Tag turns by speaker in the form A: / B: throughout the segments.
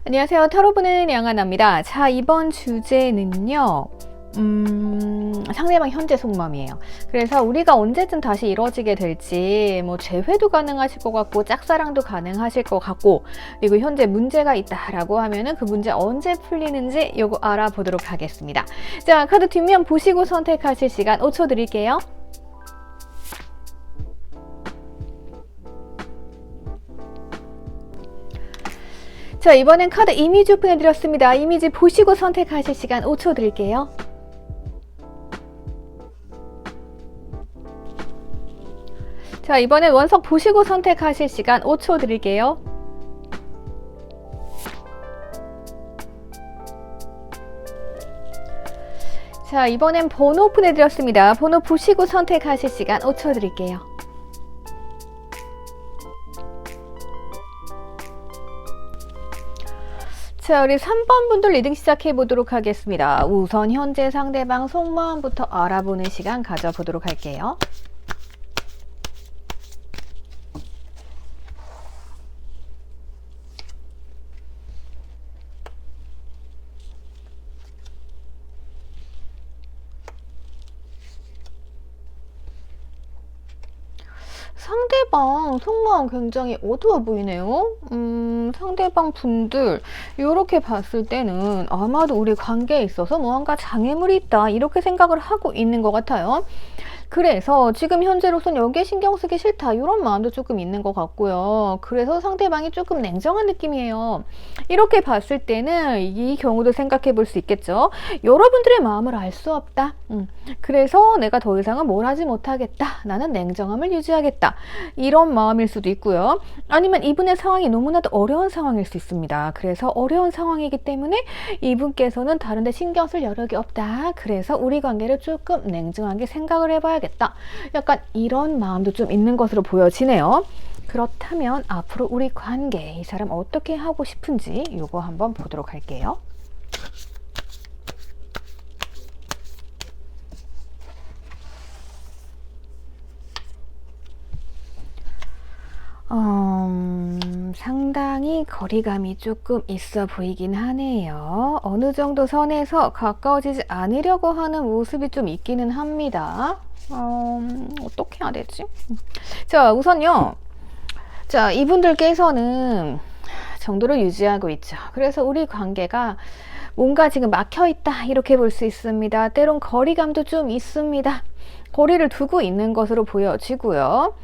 A: 안녕하세요. 타로 보는 양하나입니다. 자, 이번 주제는요. 상대방 현재 속마음이에요. 그래서 우리가 언제든 다시 이루어지게 될지 재회도 가능하실 것 같고 짝사랑도 가능하실 것 같고, 그리고 현재 문제가 있다라고 하면은 그 문제 언제 풀리는지 요거 알아보도록 하겠습니다. 자, 카드 뒷면 보시고 선택하실 시간 5초 드릴게요. 자, 이번엔 카드 이미지 오픈해드렸습니다. 이미지 보시고 선택하실 시간 5초 드릴게요. 자, 이번엔 원석 보시고 선택하실 시간 5초 드릴게요. 자, 이번엔 번호 오픈해드렸습니다. 번호 보시고 선택하실 시간 5초 드릴게요. 자, 우리 3번 분들 리딩 시작해 보도록 하겠습니다. 우선 현재 상대방 속마음부터 알아보는 시간 가져보도록 할게요. 상대방 속마음 굉장히 어두워 보이네요. 상대방 분들 이렇게 봤을 때는 아마도 우리 관계에 있어서 뭔가 장애물이 있다 이렇게 생각을 하고 있는 것 같아요. 그래서 지금 현재로선 여기에 신경 쓰기 싫다 이런 마음도 조금 있는 것 같고요. 그래서 상대방이 조금 냉정한 느낌이에요. 이렇게 봤을 때는 이 경우도 생각해 볼 수 있겠죠. 여러분들의 마음을 알 수 없다. 그래서 내가 더 이상은 뭘 하지 못하겠다. 나는 냉정함을 유지하겠다. 이런 마음일 수도 있고요. 아니면 이분의 상황이 너무나도 어려운 상황일 수 있습니다. 그래서 어려운 상황이기 때문에 이분께서는 다른 데 신경 쓸 여력이 없다. 그래서 우리 관계를 조금 냉정하게 생각을 해봐야겠다. 약간 이런 마음도 좀 있는 것으로 보여지네요. 그렇다면 앞으로 우리 관계 이 사람 어떻게 하고 싶은지 요거 한번 보도록 할게요. 상당히 거리감이 조금 있어 보이긴 하네요. 어느 정도 선에서 가까워지지 않으려고 하는 모습이 좀 있기는 합니다. 어떻게 해야 되지? 자, 우선요. 자, 이분들께서는 정도를 유지하고 있죠. 그래서 우리 관계가 뭔가 지금 막혀있다 이렇게 볼 수 있습니다. 때론 거리감도 좀 있습니다. 거리를 두고 있는 것으로 보여지고요.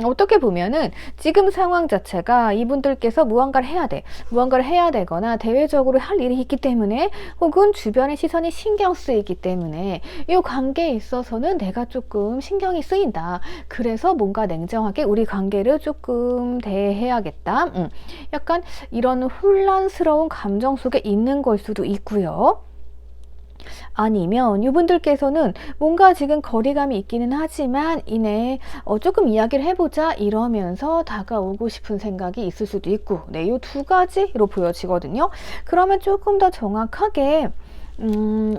A: 어떻게 보면은 지금 상황 자체가 이분들께서 무언가를 해야 되거나 대외적으로 할 일이 있기 때문에 혹은 주변의 시선이 신경 쓰이기 때문에 이 관계에 있어서는 내가 조금 신경이 쓰인다. 그래서 뭔가 냉정하게 우리 관계를 조금 대해야겠다. 약간 이런 혼란스러운 감정 속에 있는 걸 수도 있고요. 아니면 이분들께서는 뭔가 지금 거리감이 있기는 하지만 이내 조금 이야기를 해보자 이러면서 다가오고 싶은 생각이 있을 수도 있고, 네, 이 두 가지로 보여지거든요. 그러면 조금 더 정확하게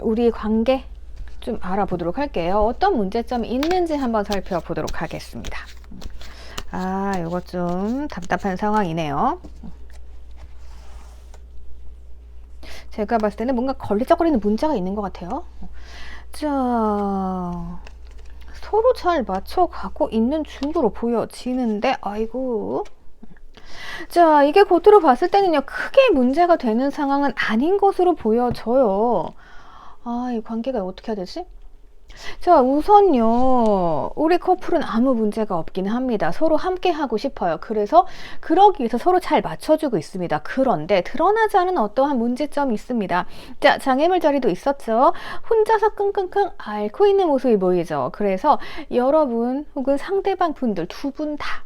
A: 우리 관계 좀 알아보도록 할게요. 어떤 문제점이 있는지 한번 살펴보도록 하겠습니다. 이거 좀 답답한 상황이네요. 제가 봤을 때는 뭔가 걸리적거리는 문제가 있는 것 같아요. 자, 서로 잘 맞춰가고 있는 중으로 보여지는데, 아이고. 자, 이게 겉으로 봤을 때는요, 크게 문제가 되는 상황은 아닌 것으로 보여져요. 이 관계가 어떻게 해야 되지? 자, 우선요, 우리 커플은 아무 문제가 없긴 합니다. 서로 함께 하고 싶어요. 그래서 그러기 위해서 서로 잘 맞춰주고 있습니다. 그런데 드러나지 않은 어떠한 문제점이 있습니다. 자, 장애물 자리도 있었죠. 혼자서 끙끙끙 앓고 있는 모습이 보이죠. 그래서 여러분 혹은 상대방 분들 두 분 다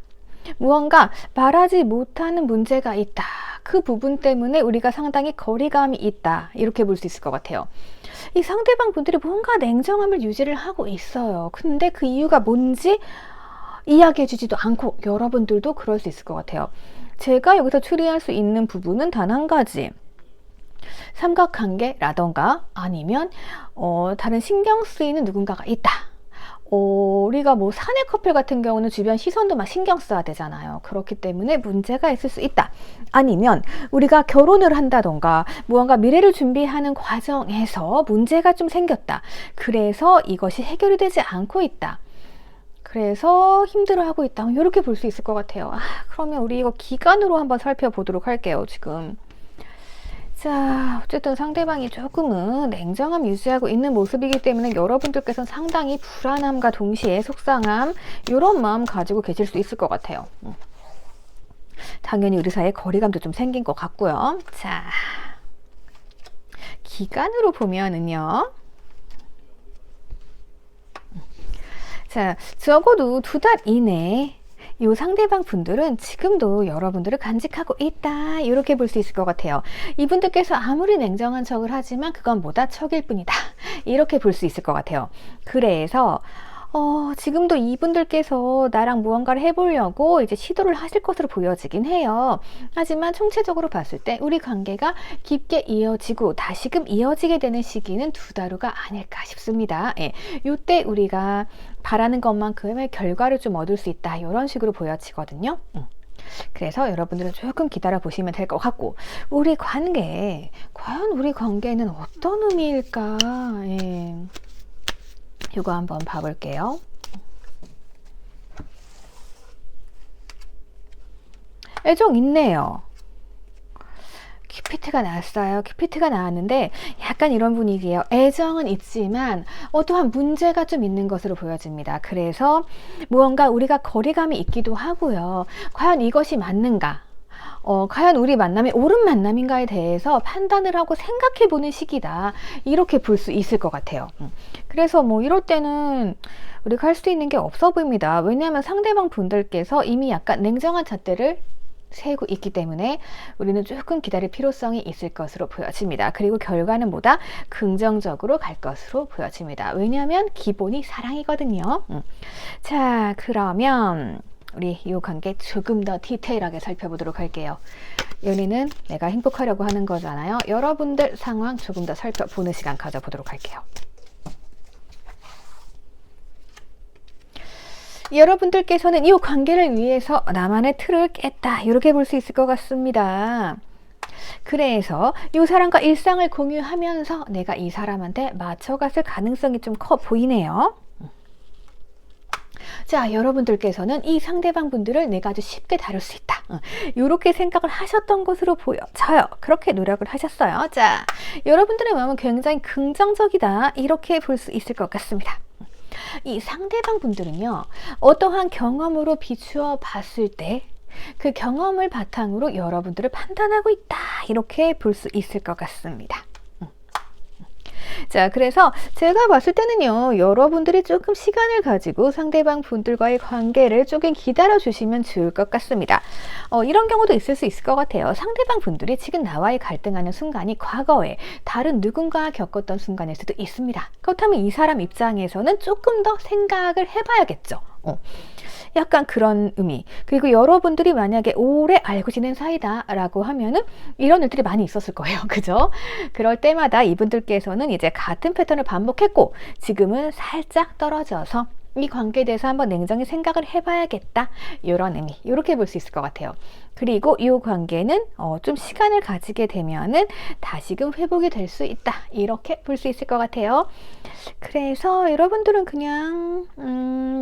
A: 무언가 말하지 못하는 문제가 있다. 그 부분 때문에 우리가 상당히 거리감이 있다. 이렇게 볼 수 있을 것 같아요. 이 상대방 분들이 뭔가 냉정함을 유지를 하고 있어요. 근데 그 이유가 뭔지 이야기해 주지도 않고 여러분들도 그럴 수 있을 것 같아요. 제가 여기서 추리할 수 있는 부분은 단 한 가지. 삼각관계라던가 아니면 다른 신경 쓰이는 누군가가 있다. 우리가 뭐 사내 커플 같은 경우는 주변 시선도 막 신경 써야 되잖아요. 그렇기 때문에 문제가 있을 수 있다. 아니면 우리가 결혼을 한다던가 무언가 미래를 준비하는 과정에서 문제가 좀 생겼다. 그래서 이것이 해결이 되지 않고 있다. 그래서 힘들어하고 있다. 이렇게 볼 수 있을 것 같아요. 그러면 우리 이거 기간으로 한번 살펴보도록 할게요. 지금. 자, 어쨌든 상대방이 조금은 냉정함 유지하고 있는 모습이기 때문에 여러분들께서는 상당히 불안함과 동시에 속상함 이런 마음 가지고 계실 수 있을 것 같아요. 당연히 우리 사이에 거리감도 좀 생긴 것 같고요. 자, 기간으로 보면은요. 자, 적어도 2달 이내 이 상대방 분들은 지금도 여러분들을 간직하고 있다. 이렇게 볼 수 있을 것 같아요. 이분들께서 아무리 냉정한 척을 하지만 그건 뭐다? 척일 뿐이다. 이렇게 볼 수 있을 것 같아요. 그래서 지금도 이분들께서 나랑 무언가를 해보려고 이제 시도를 하실 것으로 보여지긴 해요. 하지만 총체적으로 봤을 때 우리 관계가 깊게 이어지고 다시금 이어지게 되는 시기는 2달 후가 아닐까 싶습니다. 예, 이때 우리가 바라는 것만큼의 결과를 좀 얻을 수 있다. 이런 식으로 보여지거든요. 그래서 여러분들은 조금 기다려 보시면 될 것 같고, 우리 관계, 과연 우리 관계는 어떤 의미일까? 예. 이거 한번 봐볼게요. 애정 있네요. 큐피트가 나왔어요. 큐피트가 나왔는데 약간 이런 분위기예요. 애정은 있지만 어떠한 문제가 좀 있는 것으로 보여집니다. 그래서 무언가 우리가 거리감이 있기도 하고요. 과연 이것이 맞는가? 과연 우리 만남이 옳은 만남인가에 대해서 판단을 하고 생각해 보는 시기다. 이렇게 볼 수 있을 것 같아요. 그래서 뭐 이럴 때는 우리가 할 수 있는 게 없어 보입니다. 왜냐하면 상대방 분들께서 이미 약간 냉정한 잣대를 세우고 있기 때문에 우리는 조금 기다릴 필요성이 있을 것으로 보여집니다. 그리고 결과는 뭐다? 긍정적으로 갈 것으로 보여집니다. 왜냐하면 기본이 사랑이거든요. 자, 그러면 우리 이 관계 조금 더 디테일하게 살펴보도록 할게요. 연인은 내가 행복하려고 하는 거잖아요. 여러분들 상황 조금 더 살펴보는 시간 가져보도록 할게요. 여러분들께서는 이 관계를 위해서 나만의 틀을 깼다. 이렇게 볼 수 있을 것 같습니다. 그래서 이 사람과 일상을 공유하면서 내가 이 사람한테 맞춰갔을 가능성이 좀 커 보이네요. 자, 여러분들께서는 이 상대방 분들을 내가 아주 쉽게 다룰 수 있다. 이렇게 생각을 하셨던 것으로 보여져요. 그렇게 노력을 하셨어요. 자, 여러분들의 마음은 굉장히 긍정적이다. 이렇게 볼 수 있을 것 같습니다. 이 상대방 분들은요, 어떠한 경험으로 비추어 봤을 때 그 경험을 바탕으로 여러분들을 판단하고 있다. 이렇게 볼 수 있을 것 같습니다. 자, 그래서 제가 봤을 때는요, 여러분들이 조금 시간을 가지고 상대방 분들과의 관계를 조금 기다려 주시면 좋을 것 같습니다. 이런 경우도 있을 수 있을 것 같아요. 상대방 분들이 지금 나와의 갈등하는 순간이 과거에 다른 누군가가 겪었던 순간일 수도 있습니다. 그렇다면 이 사람 입장에서는 조금 더 생각을 해봐야겠죠. 약간 그런 의미. 그리고 여러분들이 만약에 오래 알고 지낸 사이다 라고 하면은 이런 일들이 많이 있었을 거예요. 그죠? 그럴 때마다 이분들께서는 이제 같은 패턴을 반복했고 지금은 살짝 떨어져서 이 관계에 대해서 한번 냉정히 생각을 해봐야겠다. 이런 의미. 이렇게 볼 수 있을 것 같아요. 그리고 이 관계는 좀 시간을 가지게 되면은 다시금 회복이 될 수 있다. 이렇게 볼 수 있을 것 같아요. 그래서 여러분들은 그냥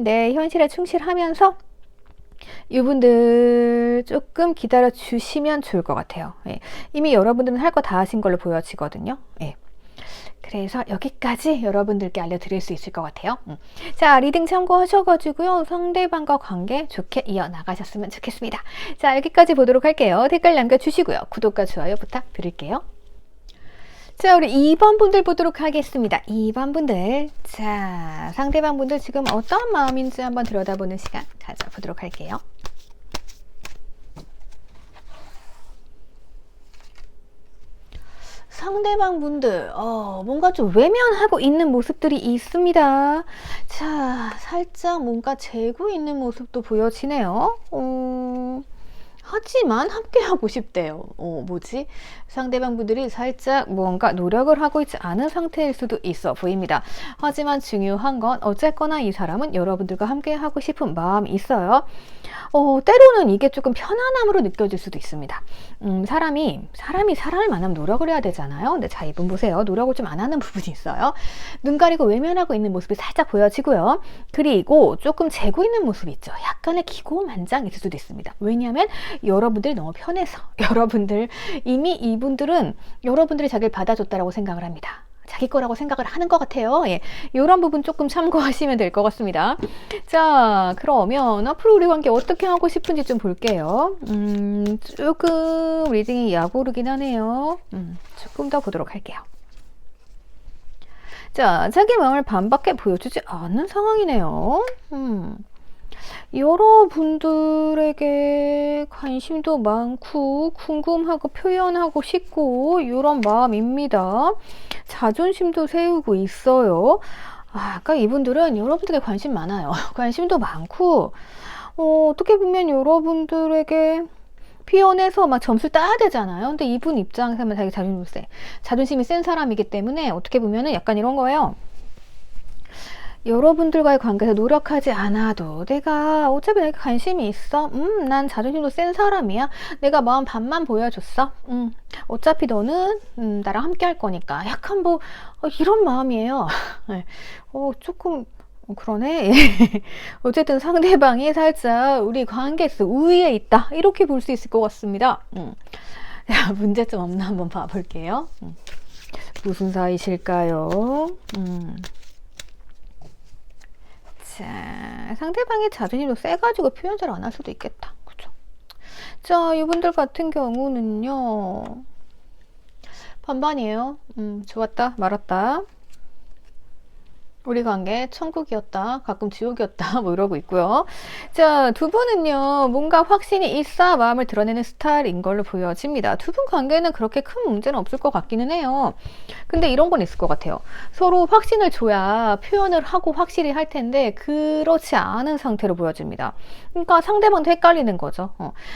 A: 내 현실에 충실하면서 이분들 조금 기다려 주시면 좋을 것 같아요. 예. 이미 여러분들은 할 거 다 하신 걸로 보여지거든요. 예. 그래서 여기까지 여러분들께 알려드릴 수 있을 것 같아요. 자, 리딩 참고하셔가지고요. 상대방과 관계 좋게 이어나가셨으면 좋겠습니다. 자, 여기까지 보도록 할게요. 댓글 남겨주시고요. 구독과 좋아요 부탁드릴게요. 자, 우리 2번 분들 보도록 하겠습니다. 2번 분들. 자, 상대방 분들 지금 어떤 마음인지 한번 들여다보는 시간 가져보도록 할게요. 상대방 분들 뭔가 좀 외면하고 있는 모습들이 있습니다. 자, 살짝 뭔가 재고 있는 모습도 보여지네요. 하지만 함께하고 싶대요. 뭐지? 상대방 분들이 살짝 뭔가 노력을 하고 있지 않은 상태일 수도 있어 보입니다. 하지만 중요한 건 어쨌거나 이 사람은 여러분들과 함께하고 싶은 마음이 있어요. 때로는 이게 조금 편안함으로 느껴질 수도 있습니다. 사람이 사람을 만나면 노력을 해야 되잖아요. 근데 자, 이분 보세요. 노력을 좀 안 하는 부분이 있어요. 눈 가리고 외면하고 있는 모습이 살짝 보여지고요. 그리고 조금 재고 있는 모습이 있죠. 약간의 기고만장 있을 수도 있습니다. 왜냐하면 여러분들이 너무 편해서 이미 이분들은 여러분들이 자기를 받아줬다라고 생각을 합니다. 자기 거라고 생각을 하는 것 같아요. 예, 이런 부분 조금 참고하시면 될 것 같습니다. 자, 그러면 앞으로 우리 관계 어떻게 하고 싶은지 좀 볼게요. 조금 리딩이 야구르긴 하네요. 조금 더 보도록 할게요. 자, 자기 마음을 반밖에 보여주지 않는 상황이네요. 여러분들에게 관심도 많고 궁금하고 표현하고 싶고 이런 마음입니다. 자존심도 세우고 있어요. 아까 이분들은 여러분들에게 관심 많아요. 관심도 많고 어떻게 보면 여러분들에게 표현해서 막 점수 따야 되잖아요. 근데 이분 입장에서는 자기 자존심이 센 사람이기 때문에 어떻게 보면은 약간 이런 거예요. 여러분들과의 관계에서 노력하지 않아도 어차피 내가 관심이 있어. 난 자존심도 센 사람이야. 내가 마음 반만 보여줬어. 어차피 너는 나랑 함께 할 거니까. 약간 이런 마음이에요. 네. 조금 그러네. 어쨌든 상대방이 살짝 우리 관계에서 우위에 있다. 이렇게 볼 수 있을 것 같습니다. 자, 문제점 없나 한번 봐볼게요. 무슨 사이실까요? 자, 상대방의 자존심도 세가지고 표현 잘 안 할 수도 있겠다. 그죠? 자, 이분들 같은 경우는요. 반반이에요. 좋았다, 말았다. 우리 관계 천국이었다, 가끔 지옥이었다, 뭐 이러고 있고요. 자, 두 분은요, 뭔가 확신이 있어 마음을 드러내는 스타일인 걸로 보여집니다. 두 분 관계는 그렇게 큰 문제는 없을 것 같기는 해요. 근데 이런 건 있을 것 같아요. 서로 확신을 줘야 표현을 하고 확실히 할 텐데, 그렇지 않은 상태로 보여집니다. 그러니까 상대방도 헷갈리는 거죠.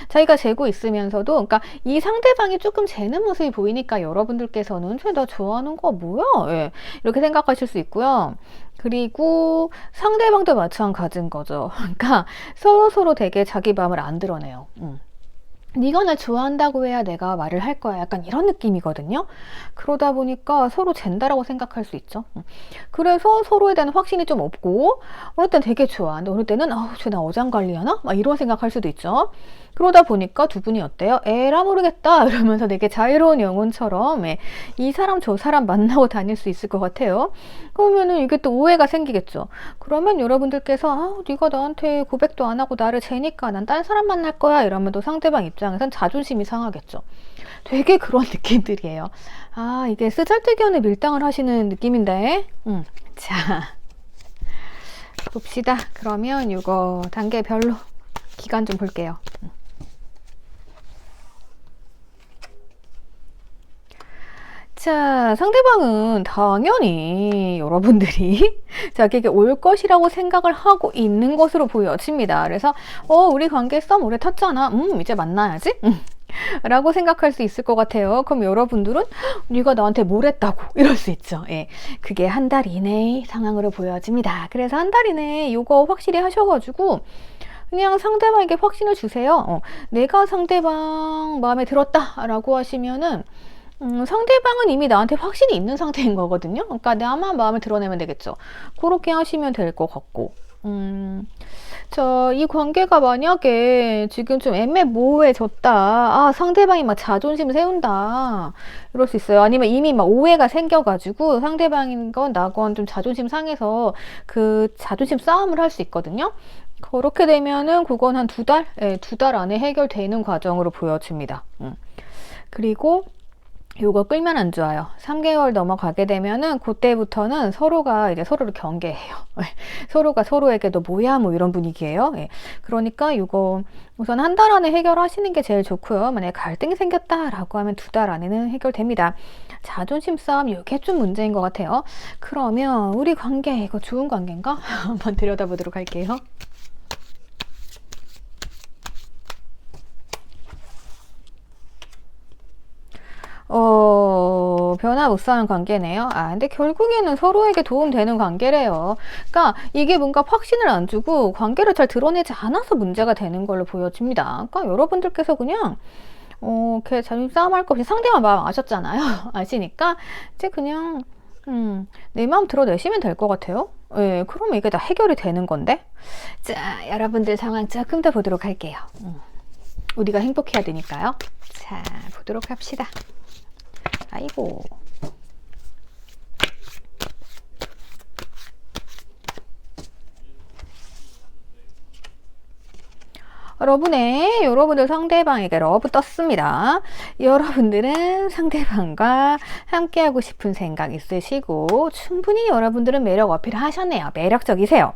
A: 자기가 재고 있으면서도, 그러니까 이 상대방이 조금 재는 모습이 보이니까 여러분들께서는 나 좋아하는 거 뭐야? 예, 이렇게 생각하실 수 있고요. 그리고 상대방도 마찬가지인 거죠. 그러니까 서로 되게 자기 마음을 안 드러내요. 네가 날 좋아한다고 해야 내가 말을 할 거야. 약간 이런 느낌이거든요. 그러다 보니까 서로 잰다라고 생각할 수 있죠. 그래서 서로에 대한 확신이 좀 없고 어느 때는 되게 좋아하는데 어느 때는 쟤나 어장관리하나? 막 이런 생각할 수도 있죠. 그러다 보니까 두 분이 어때요? 에라 모르겠다 이러면서 되게 자유로운 영혼처럼 이 사람 저 사람 만나고 다닐 수 있을 것 같아요. 그러면은 이게 또 오해가 생기겠죠. 그러면 여러분들께서 네가 나한테 고백도 안 하고 나를 재니까 난 딴 사람 만날 거야 이러면 또 상대방 입장에선 자존심이 상하겠죠. 되게 그런 느낌들이에요. 이게 쓰잘데기 없는 밀당을 하시는 느낌인데 자, 봅시다. 그러면 이거 단계별로 기간 좀 볼게요. 자, 상대방은 당연히 여러분들이 자기에게 올 것이라고 생각을 하고 있는 것으로 보여집니다. 그래서 우리 관계 썸 오래 탔잖아. 이제 만나야지. 라고 생각할 수 있을 것 같아요. 그럼 여러분들은 네가 나한테 뭘 했다고 이럴 수 있죠. 예, 그게 한 달 이내의 상황으로 보여집니다. 그래서 한 달 이내에 이거 확실히 하셔가지고 그냥 상대방에게 확신을 주세요. 내가 상대방 마음에 들었다 라고 하시면은 상대방은 이미 나한테 확신이 있는 상태인 거거든요. 그러니까 나만 마음을 드러내면 되겠죠. 그렇게 하시면 될 것 같고. 자, 이 관계가 만약에 지금 좀 애매모호해졌다. 상대방이 막 자존심 세운다. 이럴 수 있어요. 아니면 이미 막 오해가 생겨가지고 상대방인 건 나건 좀 자존심 상해서 그 자존심 싸움을 할 수 있거든요. 그렇게 되면은 그건 한 2달? 네, 2달 안에 해결되는 과정으로 보여집니다. 그리고 요거 끌면 안 좋아요. 3개월 넘어가게 되면은 그때부터는 서로가 이제 서로를 경계해요. 서로가 서로에게 너 뭐야 뭐 이런 분위기예요. 그러니까 요거 우선 한 달 안에 해결하시는 게 제일 좋고요. 만약에 갈등이 생겼다라고 하면 2달 안에는 해결됩니다. 자존심 싸움 이게 좀 문제인 것 같아요. 그러면 우리 관계 이거 좋은 관계인가? 한번 들여다보도록 할게요. 변화무쌍한 관계네요. 근데 결국에는 서로에게 도움되는 관계래요. 그러니까 이게 뭔가 확신을 안 주고 관계를 잘 드러내지 않아서 문제가 되는 걸로 보여집니다. 그러니까 여러분들께서 그냥 이렇게 자존심 싸움할 거 없이 상대방 마음 아셨잖아요. 아시니까 이제 그냥 내 마음 드러내시면 될 것 같아요. 예, 그러면 이게 다 해결이 되는 건데. 자, 여러분들 상황 조금 더 보도록 할게요. 우리가 행복해야 되니까요. 자, 보도록 합시다. 아이고. 여러분들 상대방에게 러브 떴습니다. 여러분들은 상대방과 함께하고 싶은 생각 있으시고 충분히 여러분들은 매력 어필을 하셨네요. 매력적이세요.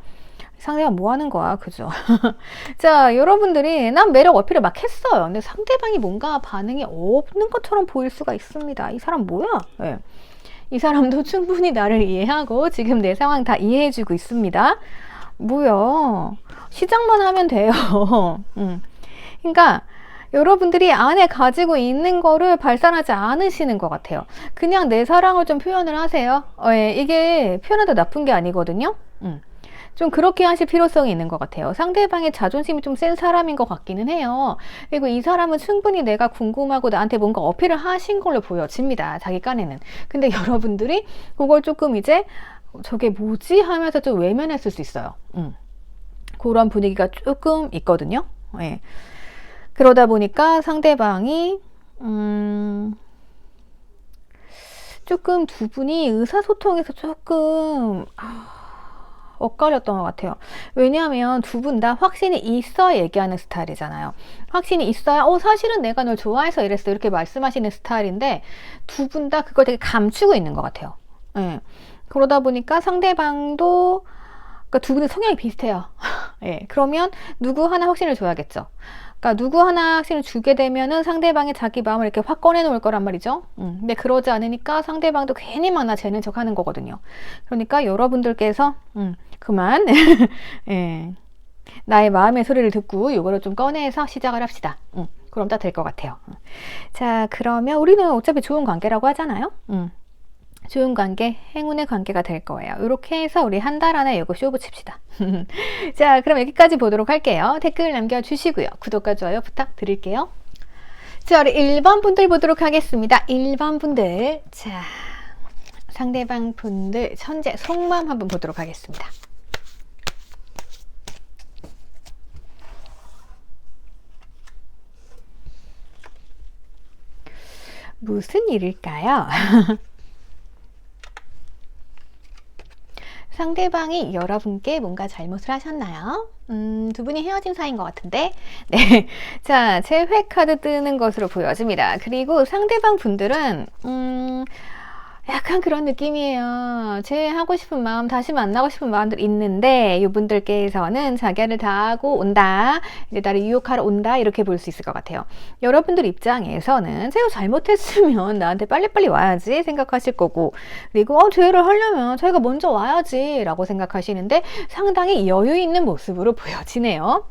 A: 상대방 뭐 하는 거야, 그죠? 자, 여러분들이 난 매력 어필을 막 했어요. 근데 상대방이 뭔가 반응이 없는 것처럼 보일 수가 있습니다. 이 사람 뭐야? 네. 이 사람도 충분히 나를 이해하고 지금 내 상황 다 이해해주고 있습니다. 뭐야? 시작만 하면 돼요. 그러니까 여러분들이 안에 가지고 있는 거를 발산하지 않으시는 것 같아요. 그냥 내 사랑을 좀 표현을 하세요. 이게 표현해도 나쁜 게 아니거든요. 좀 그렇게 하실 필요성이 있는 것 같아요. 상대방의 자존심이 좀 센 사람인 것 같기는 해요. 그리고 이 사람은 충분히 내가 궁금하고 나한테 뭔가 어필을 하신 걸로 보여집니다. 자기 깐에는. 근데 여러분들이 그걸 조금 이제 저게 뭐지? 하면서 좀 외면했을 수 있어요. 그런 분위기가 조금 있거든요. 예. 그러다 보니까 상대방이 조금 두 분이 의사소통에서 조금 엇갈렸던 것 같아요. 왜냐하면 두 분 다 확신이 있어야 얘기하는 스타일이잖아요. 확신이 있어야 사실은 내가 널 좋아해서 이랬어 이렇게 말씀하시는 스타일인데 두 분 다 그걸 되게 감추고 있는 것 같아요. 예. 그러다 보니까 상대방도 그러니까 두 분의 성향이 비슷해요. 예, 그러면 누구 하나 확신을 줘야겠죠. 그러니까 누구 하나 확신을 주게 되면은 상대방이 자기 마음을 이렇게 확 꺼내놓을 거란 말이죠. 근데 그러지 않으니까 상대방도 괜히 막 나 재는 척 하는 거거든요. 그러니까 여러분들께서 그만 예, 나의 마음의 소리를 듣고 이거를 좀 꺼내서 시작을 합시다. 그럼 다 될 것 같아요. 자, 그러면 우리는 어차피 좋은 관계라고 하잖아요. 좋은 관계, 행운의 관계가 될 거예요. 이렇게 해서 우리 한 달 안에 이거 쇼 붙입시다. 자, 그럼 여기까지 보도록 할게요. 댓글 남겨주시고요. 구독과 좋아요 부탁드릴게요. 자, 우리 1번 분들 보도록 하겠습니다. 1번 분들. 자, 상대방 분들 현재 속마음 한번 보도록 하겠습니다. 무슨 일일까요? 상대방이 여러분께 뭔가 잘못을 하셨나요? 두 분이 헤어진 사이인 것 같은데. 네. 자, 재회 카드 뜨는 것으로 보여집니다. 그리고 상대방 분들은, 약간 그런 느낌이에요. 재회하고 싶은 마음, 다시 만나고 싶은 마음들 있는데, 이분들께서는 자기를 다하고 온다. 이제 나를 유혹하러 온다. 이렇게 볼 수 있을 것 같아요. 여러분들 입장에서는 제가 잘못했으면 나한테 빨리빨리 와야지 생각하실 거고, 그리고 재회를 하려면 자기가 먼저 와야지 라고 생각하시는데 상당히 여유 있는 모습으로 보여지네요.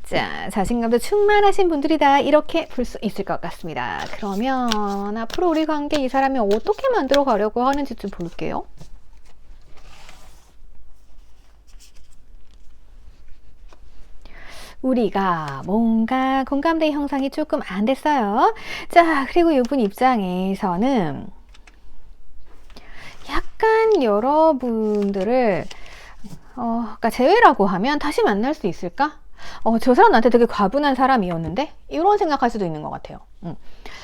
A: 자, 자신감도 충만하신 분들이다 이렇게 볼 수 있을 것 같습니다. 그러면 앞으로 우리 관계 이 사람이 어떻게 만들어 가려고 하는지 좀 볼게요. 우리가 뭔가 공감대 형성이 조금 안 됐어요. 자, 그리고 이분 입장에서는 약간 여러분들을 그러니까 재회라고 하면 다시 만날 수 있을까? 저 사람 나한테 되게 과분한 사람이었는데? 이런 생각할 수도 있는 것 같아요.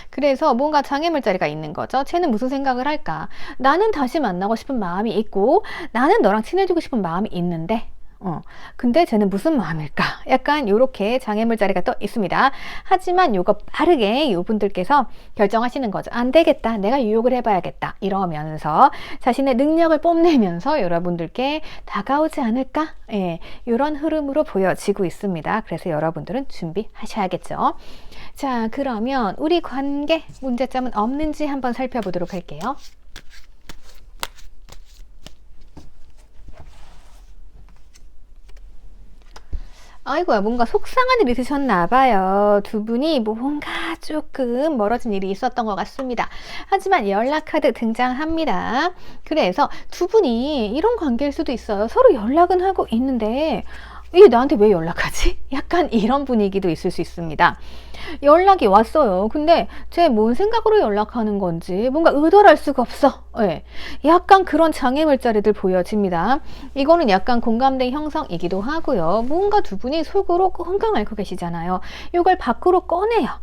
A: 그래서 뭔가 장애물자리가 있는 거죠. 쟤는 무슨 생각을 할까? 나는 다시 만나고 싶은 마음이 있고 나는 너랑 친해지고 싶은 마음이 있는데 근데 쟤는 무슨 마음일까? 약간 요렇게 장애물 자리가 또 있습니다. 하지만 요거 빠르게 요분들께서 결정하시는 거죠. 안 되겠다. 내가 유혹을 해봐야겠다. 이러면서 자신의 능력을 뽐내면서 여러분들께 다가오지 않을까? 예, 요런 흐름으로 보여지고 있습니다. 그래서 여러분들은 준비하셔야겠죠. 자, 그러면 우리 관계 문제점은 없는지 한번 살펴보도록 할게요. 아이고야, 뭔가 속상한 일이 있으셨나 봐요. 두 분이 뭔가 조금 멀어진 일이 있었던 것 같습니다. 하지만 연락카드 등장합니다. 그래서 두 분이 이런 관계일 수도 있어요. 서로 연락은 하고 있는데 얘 나한테 왜 연락하지? 약간 이런 분위기도 있을 수 있습니다. 연락이 왔어요. 근데 쟤 뭔 생각으로 연락하는 건지 뭔가 의도를 알 수가 없어. 네. 약간 그런 장애 물자리들 보여집니다. 이거는 약간 공감대 형성이기도 하고요. 뭔가 두 분이 속으로 끙끙 앓고 계시잖아요. 이걸 밖으로 꺼내야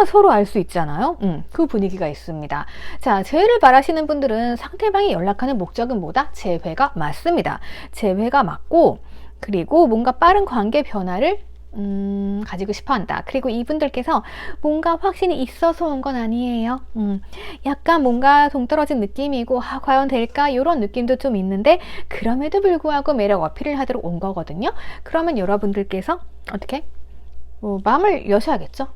A: 서로 알 수 있잖아요. 그 분위기가 있습니다. 자, 재회를 바라시는 분들은 상대방이 연락하는 목적은 뭐다? 재회가 맞습니다. 재회가 맞고, 그리고 뭔가 빠른 관계 변화를 가지고 싶어 한다. 그리고 이분들께서 뭔가 확신이 있어서 온 건 아니에요. 약간 뭔가 동떨어진 느낌이고, 과연 될까? 이런 느낌도 좀 있는데, 그럼에도 불구하고 매력 어필을 하도록 온 거거든요. 그러면 여러분들께서 어떻게? 마음을 여셔야겠죠?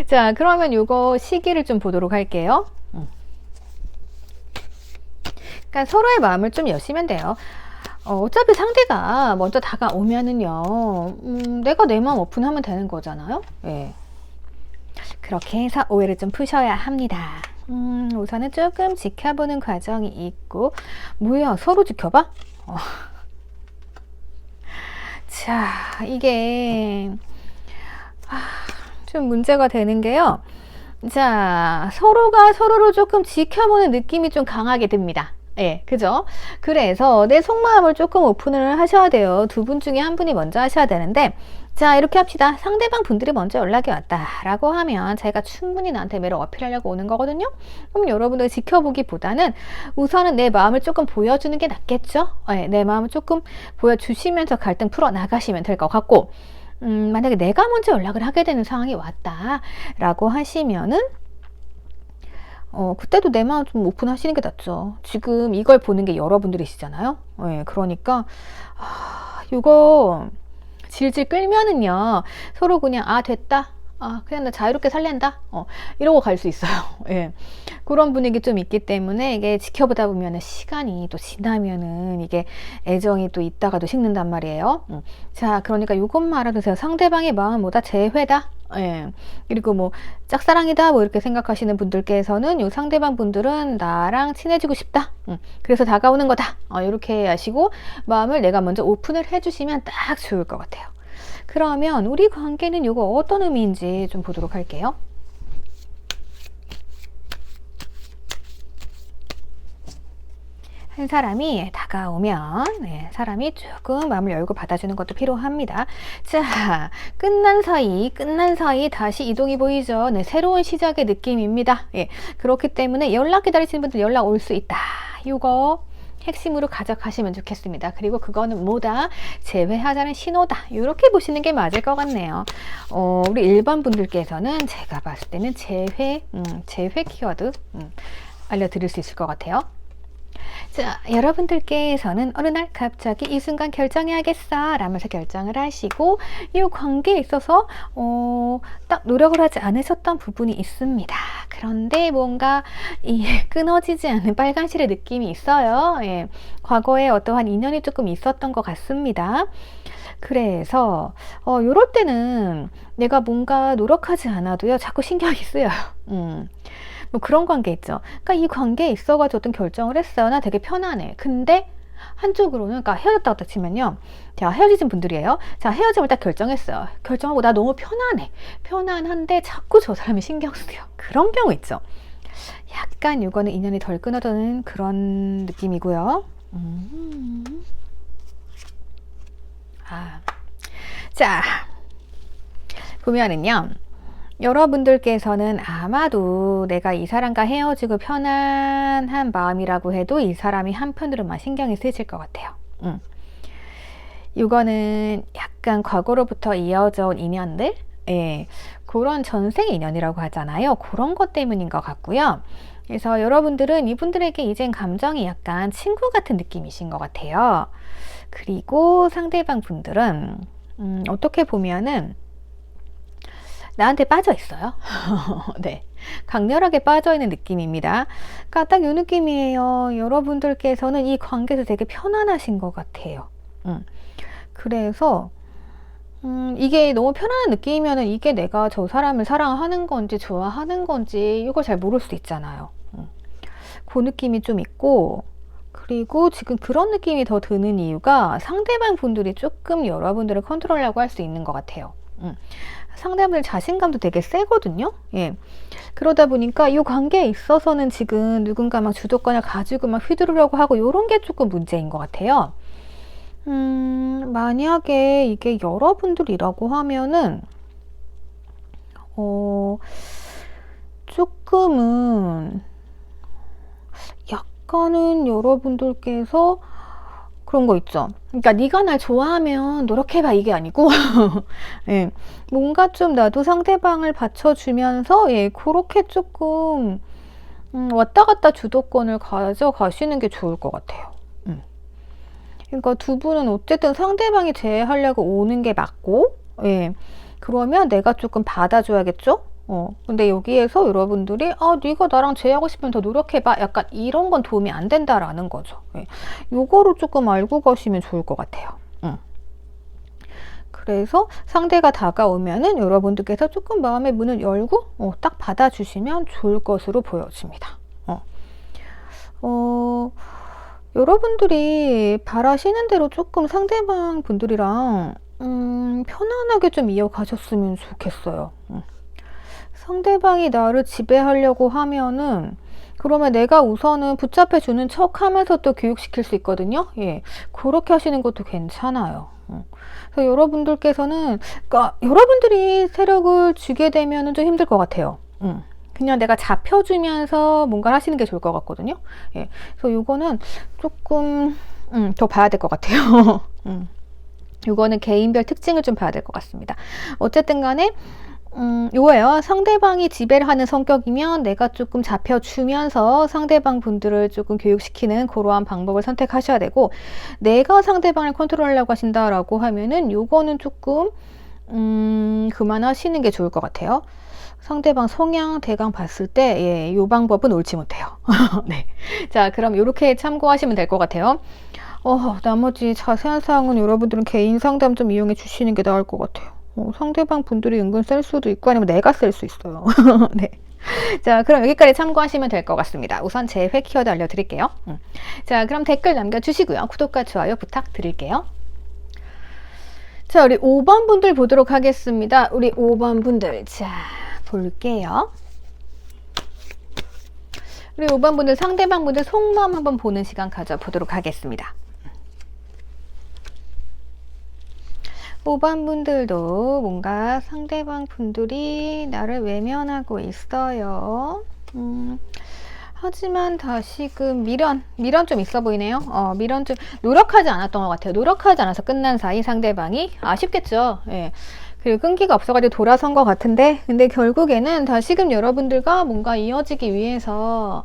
A: 자, 그러면 요거 시기를 좀 보도록 할게요. 그러니까 서로의 마음을 좀 여시면 돼요. 어차피 상대가 먼저 다가오면은요, 내가 내 마음 오픈하면 되는 거잖아요. 예. 그렇게 해서 오해를 좀 푸셔야 합니다. 우선은 조금 지켜보는 과정이 있고, 뭐야, 서로 지켜봐? 자, 이게 좀 문제가 되는 게요. 자, 서로가 서로를 조금 지켜보는 느낌이 좀 강하게 듭니다. 예, 그죠? 그래서 내 속마음을 조금 오픈을 하셔야 돼요. 두 분 중에 한 분이 먼저 하셔야 되는데, 자, 이렇게 합시다. 상대방 분들이 먼저 연락이 왔다라고 하면 제가 충분히 나한테 매력 어필하려고 오는 거거든요. 그럼 여러분들 지켜보기보다는 우선은 내 마음을 조금 보여주는 게 낫겠죠? 예, 내 마음을 조금 보여주시면서 갈등 풀어 나가시면 될 것 같고, 만약에 내가 먼저 연락을 하게 되는 상황이 왔다라고 하시면은 그때도 내 마음 좀 오픈하시는 게 낫죠. 지금 이걸 보는 게 여러분들이시잖아요. 네, 그러니까 이거 질질 끌면은요, 서로 그냥 됐다. 그냥 나 자유롭게 살랜다. 이러고 갈 수 있어요. 예. 그런 분위기 좀 있기 때문에 이게 지켜보다 보면은 시간이 또 지나면은 이게 애정이 또 있다가도 식는단 말이에요. 자, 그러니까 요것만 알아두세요. 상대방의 마음보다 제 회다. 예. 그리고 뭐 짝사랑이다 뭐 이렇게 생각하시는 분들께서는 요 상대방 분들은 나랑 친해지고 싶다. 그래서 다가오는 거다. 이렇게 하시고 마음을 내가 먼저 오픈을 해주시면 딱 좋을 것 같아요. 그러면 우리 관계는 이거 어떤 의미인지 좀 보도록 할게요. 한 사람이 다가오면 사람이 조금 마음을 열고 받아주는 것도 필요합니다. 자, 끝난 사이 다시 이동이 보이죠. 네, 새로운 시작의 느낌입니다. 예, 그렇기 때문에 연락 기다리시는 분들 연락 올 수 있다. 이거 핵심으로 가져가시면 좋겠습니다. 그리고 그거는 뭐다? 재회하자는 신호다. 이렇게 보시는 게 맞을 것 같네요. 우리 일반 분들께서는 제가 봤을 때는 재회 키워드 알려드릴 수 있을 것 같아요. 자, 여러분들께서는 어느 날 갑자기 이 순간 결정해야겠어 라면서 결정을 하시고 이 관계에 있어서 딱 노력을 하지 않으셨던 부분이 있습니다. 그런데 뭔가 이 끊어지지 않는 빨간 실의 느낌이 있어요. 예, 과거에 어떠한 인연이 조금 있었던 것 같습니다. 그래서 요럴 때는 내가 뭔가 노력하지 않아도요 자꾸 신경이 쓰여요. 뭐 그런 관계 있죠. 그러니까 이 관계에 있어가지고 어떤 결정을 했어요. 나 되게 편안해. 근데 한쪽으로는, 그러니까 헤어졌다고 치면요. 자, 헤어지신 분들이에요. 자, 헤어짐을 딱 결정했어요. 결정하고 나 너무 편안해. 편안한데 자꾸 저 사람이 신경 쓰여. 그런 경우 있죠. 약간 이거는 인연이 덜 끊어지는 그런 느낌이고요. 자, 보면은요. 여러분들께서는 아마도 내가 이 사람과 헤어지고 편안한 마음이라고 해도 이 사람이 한편으로만 신경이 쓰이실 것 같아요. 이거는 약간 과거로부터 이어져 온 인연들, 예, 그런 전생 인연이라고 하잖아요. 그런 것 때문인 것 같고요. 그래서 여러분들은 이분들에게 이젠 감정이 약간 친구 같은 느낌이신 것 같아요. 그리고 상대방 분들은 어떻게 보면은 나한테 빠져 있어요. 네, 강렬하게 빠져 있는 느낌입니다. 그러니까 딱 이 느낌이에요. 여러분들께서는 이 관계에서 되게 편안하신 것 같아요. 그래서 이게 너무 편안한 느낌이면은 이게 내가 저 사람을 사랑하는 건지 좋아하는 건지 이걸 잘 모를 수 있잖아요. 그 느낌이 좀 있고, 그리고 지금 그런 느낌이 더 드는 이유가 상대방 분들이 조금 여러분들을 컨트롤하려고 할 수 있는 것 같아요. 상대방들 자신감도 되게 세거든요. 예. 그러다 보니까 이 관계에 있어서는 지금 누군가 막 주도권을 가지고 막 휘두르려고 하고 이런 게 조금 문제인 것 같아요. 만약에 이게 여러분들이라고 하면은, 조금은, 약간은 여러분들께서 그런 거 있죠. 그러니까 네가 날 좋아하면 노력해봐 이게 아니고 예, 뭔가 좀 나도 상대방을 받쳐주면서 예, 그렇게 조금 왔다 갔다 주도권을 가져가시는 게 좋을 것 같아요. 그러니까 두 분은 어쨌든 상대방이 제외하려고 오는 게 맞고, 예, 그러면 내가 조금 받아줘야겠죠? 근데 여기에서 여러분들이 네가 나랑 제외하고 싶으면 더 노력해봐, 약간 이런 건 도움이 안 된다라는 거죠. 예. 요거를 조금 알고 가시면 좋을 것 같아요. 그래서 상대가 다가오면은 여러분들께서 조금 마음의 문을 열고 딱 받아주시면 좋을 것으로 보여집니다. 여러분들이 바라시는 대로 조금 상대방 분들이랑 편안하게 좀 이어가셨으면 좋겠어요. 상대방이 나를 지배하려고 하면은 그러면 내가 우선은 붙잡혀 주는 척 하면서 또 교육시킬 수 있거든요. 예, 그렇게 하시는 것도 괜찮아요. 그래서 여러분들께서는, 그러니까 여러분들이 세력을 주게 되면은 좀 힘들 것 같아요. 그냥 내가 잡혀주면서 뭔가를 하시는 게 좋을 것 같거든요. 예, 그래서 요거는 조금 더 봐야 될 것 같아요. 요거는 개인별 특징을 좀 봐야 될 것 같습니다. 어쨌든 간에 요거예요. 상대방이 지배를 하는 성격이면 내가 조금 잡혀주면서 상대방 분들을 조금 교육시키는 그러한 방법을 선택하셔야 되고, 내가 상대방을 컨트롤하려고 하신다라고 하면은 요거는 조금 그만하시는 게 좋을 것 같아요. 상대방 성향 대강 봤을 때, 예, 요 방법은 옳지 못해요. 네. 자, 그럼 요렇게 참고하시면 될 것 같아요. 나머지 자세한 사항은 여러분들은 개인 상담 좀 이용해 주시는 게 나을 것 같아요. 상대방 분들이 은근 셀 수도 있고 아니면 내가 셀 수 있어요. 네. 자, 그럼 여기까지 참고하시면 될 것 같습니다. 우선 제 회 키워드 알려드릴게요. 자, 그럼 댓글 남겨주시고요. 구독과 좋아요 부탁드릴게요. 자, 우리 5번 분들 보도록 하겠습니다. 우리 5번 분들, 자, 볼게요. 우리 5번 분들, 상대방 분들 속마음 한번 보는 시간 가져보도록 하겠습니다. 5번 분들도 뭔가 상대방 분들이 나를 외면하고 있어요. 하지만 다시금 미련 좀 있어 보이네요. 미련 좀 노력하지 않았던 것 같아요. 노력하지 않아서 끝난 사이 상대방이 아쉽겠죠. 예. 그리고 끈기가 없어가지고 돌아선 것 같은데, 근데 결국에는 다시금 여러분들과 뭔가 이어지기 위해서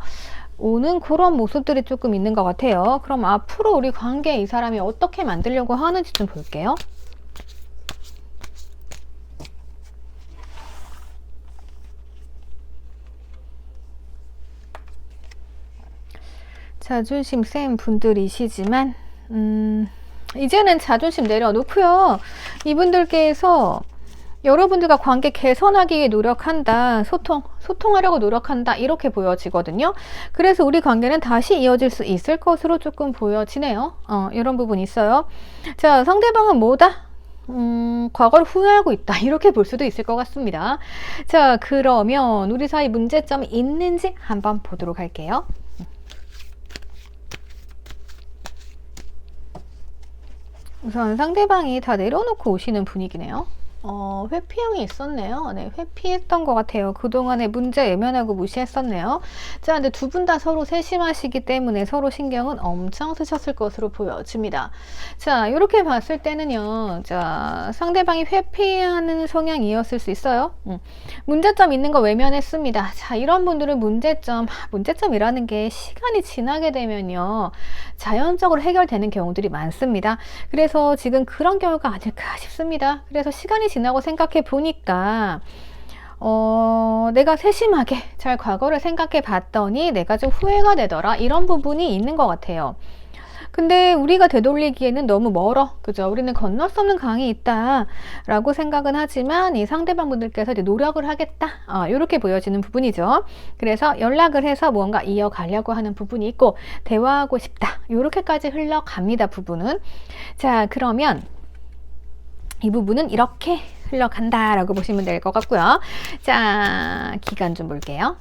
A: 오는 그런 모습들이 조금 있는 것 같아요. 그럼 앞으로 우리 관계 이 사람이 어떻게 만들려고 하는지 좀 볼게요. 자존심 센 분들이시지만 이제는 자존심 내려놓고요. 이분들께서 여러분들과 관계 개선하기 위해 노력한다. 소통하려고 노력한다. 이렇게 보여지거든요. 그래서 우리 관계는 다시 이어질 수 있을 것으로 조금 보여지네요. 이런 부분이 있어요. 자, 상대방은 뭐다? 과거를 후회하고 있다. 이렇게 볼 수도 있을 것 같습니다. 자, 그러면 우리 사이 문제점이 있는지 한번 보도록 할게요. 우선 상대방이 다 내려놓고 오시는 분위기네요. 회피형이 있었네요. 네, 회피했던 것 같아요. 그동안의 문제 외면하고 무시했었네요. 자, 근데 두 분 다 서로 세심하시기 때문에 서로 신경은 엄청 쓰셨을 것으로 보여집니다. 자, 이렇게 봤을 때는요. 자, 상대방이 회피하는 성향이었을 수 있어요. 문제점 있는 거 외면했습니다. 자, 이런 분들은 문제점이라는 게 시간이 지나게 되면요. 자연적으로 해결되는 경우들이 많습니다. 그래서 지금 그런 경우가 아닐까 싶습니다. 그래서 시간이 지나고 생각해 보니까 내가 세심하게 잘 과거를 생각해 봤더니 내가 좀 후회가 되더라, 이런 부분이 있는 것 같아요. 근데 우리가 되돌리기에는 너무 멀어. 그죠? 우리는 건널 수 없는 강이 있다. 라고 생각은 하지만 이 상대방 분들께서 이제 노력을 하겠다. 이렇게 보여지는 부분이죠. 그래서 연락을 해서 무언가 이어가려고 하는 부분이 있고, 대화하고 싶다. 이렇게까지 흘러갑니다, 부분은. 자, 그러면 이 부분은 이렇게 흘러간다. 라고 보시면 될 것 같고요. 자, 기간 좀 볼게요.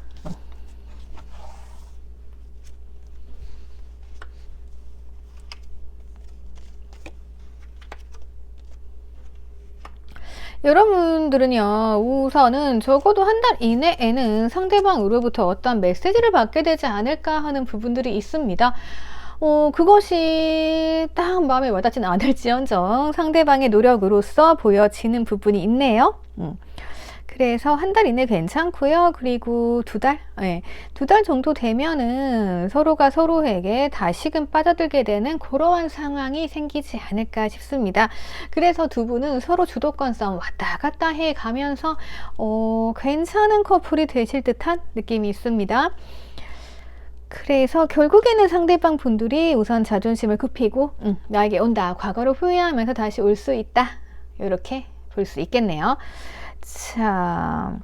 A: 여러분들은요, 우선은 적어도 한 달 이내에는 상대방으로부터 어떤 메시지를 받게 되지 않을까 하는 부분들이 있습니다. 그것이 딱 마음에 와닿지는 않을지언정 상대방의 노력으로서 보여지는 부분이 있네요. 그래서 한 달 이내 괜찮고요. 그리고 두 달? 네, 2달 정도 되면은 서로가 서로에게 다시금 빠져들게 되는 그러한 상황이 생기지 않을까 싶습니다. 그래서 두 분은 서로 주도권 싸움 왔다 갔다 해 가면서 괜찮은 커플이 되실 듯한 느낌이 있습니다. 그래서 결국에는 상대방 분들이 우선 자존심을 굽히고 나에게 온다. 과거로 후회하면서 다시 올 수 있다. 이렇게 볼 수 있겠네요. 자,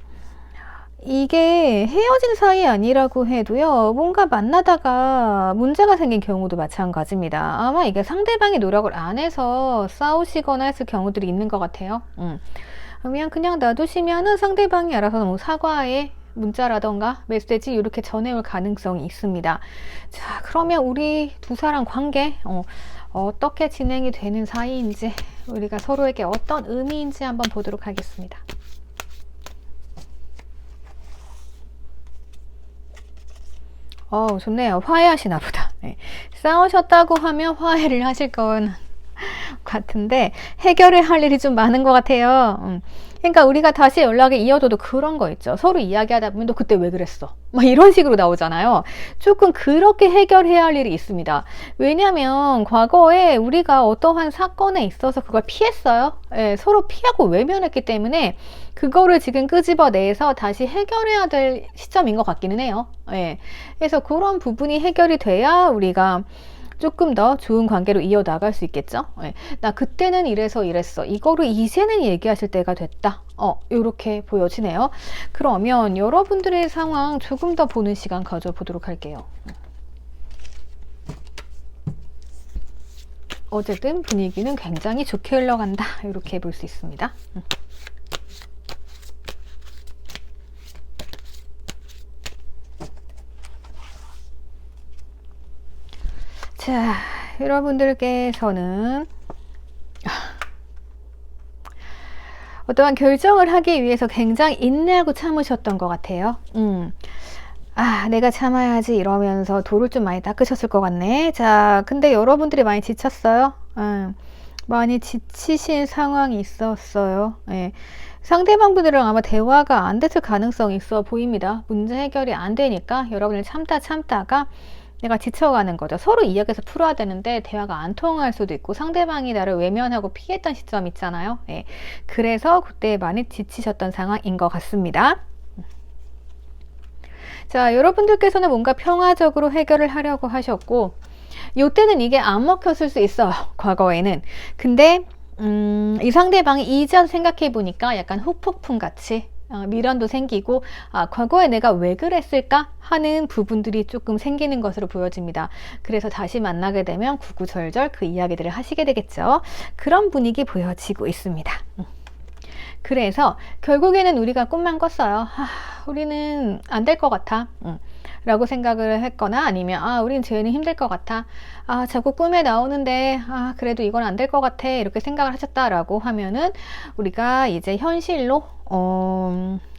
A: 이게 헤어진 사이 아니라고 해도요, 뭔가 만나다가 문제가 생긴 경우도 마찬가지입니다. 아마 이게 상대방이 노력을 안 해서 싸우시거나 했을 경우들이 있는 것 같아요. 그냥 놔두시면은 상대방이 알아서 뭐 사과에 문자라던가 메시지 이렇게 전해올 가능성이 있습니다. 자, 그러면 우리 두 사람 관계 어떻게 진행이 되는 사이인지, 우리가 서로에게 어떤 의미인지 한번 보도록 하겠습니다. 좋네요. 화해하시나 보다. 네. 싸우셨다고 하면 화해를 하실 건 같은데 해결을 할 일이 좀 많은 것 같아요. 그러니까 우리가 다시 연락이 이어져도 그런 거 있죠. 서로 이야기하다 보면 너 그때 왜 그랬어? 막 이런 식으로 나오잖아요. 조금 그렇게 해결해야 할 일이 있습니다. 왜냐하면 과거에 우리가 어떠한 사건에 있어서 그걸 피했어요. 예, 서로 피하고 외면했기 때문에 그거를 지금 끄집어내서 다시 해결해야 될 시점인 것 같기는 해요. 예, 그래서 그런 부분이 해결이 돼야 우리가 조금 더 좋은 관계로 이어나갈 수 있겠죠. 네. 나 그때는 이래서 이랬어. 이거를 이제는 얘기하실 때가 됐다. 이렇게 보여지네요. 그러면 여러분들의 상황 조금 더 보는 시간 가져보도록 할게요. 어쨌든 분위기는 굉장히 좋게 흘러간다. 이렇게 볼 수 있습니다. 자, 여러분들께서는 어떠한 결정을 하기 위해서 굉장히 인내하고 참으셨던 것 같아요. 내가 참아야지 이러면서 돌을 좀 많이 닦으셨을 것 같네. 자, 근데 여러분들이 많이 지쳤어요. 많이 지치신 상황이 있었어요. 예. 상대방 분들이랑 아마 대화가 안 됐을 가능성이 있어 보입니다. 문제 해결이 안 되니까 여러분을 참다가 내가 지쳐가는 거죠. 서로 이야기해서 풀어야 되는데 대화가 안 통할 수도 있고 상대방이 나를 외면하고 피했던 시점 있잖아요. 예. 그래서 그때 많이 지치셨던 상황인 것 같습니다. 자, 여러분들께서는 뭔가 평화적으로 해결을 하려고 하셨고 요때는 이게 안 먹혔을 수 있어요. 과거에는. 근데 이 상대방이 이제 생각해 보니까 약간 후폭풍 같이 미련도 생기고 과거에 내가 왜 그랬을까 하는 부분들이 조금 생기는 것으로 보여집니다. 그래서 다시 만나게 되면 구구절절 그 이야기들을 하시게 되겠죠. 그런 분위기 보여지고 있습니다. 그래서 결국에는 우리가 꿈만 꿨어요. 우리는 안 될 것 같아. 라고 생각을 했거나 아니면 우린 쟤는 힘들 것 같아. 자꾸 꿈에 나오는데 그래도 이건 안 될 것 같아. 이렇게 생각을 하셨다라고 하면은 우리가 이제 현실로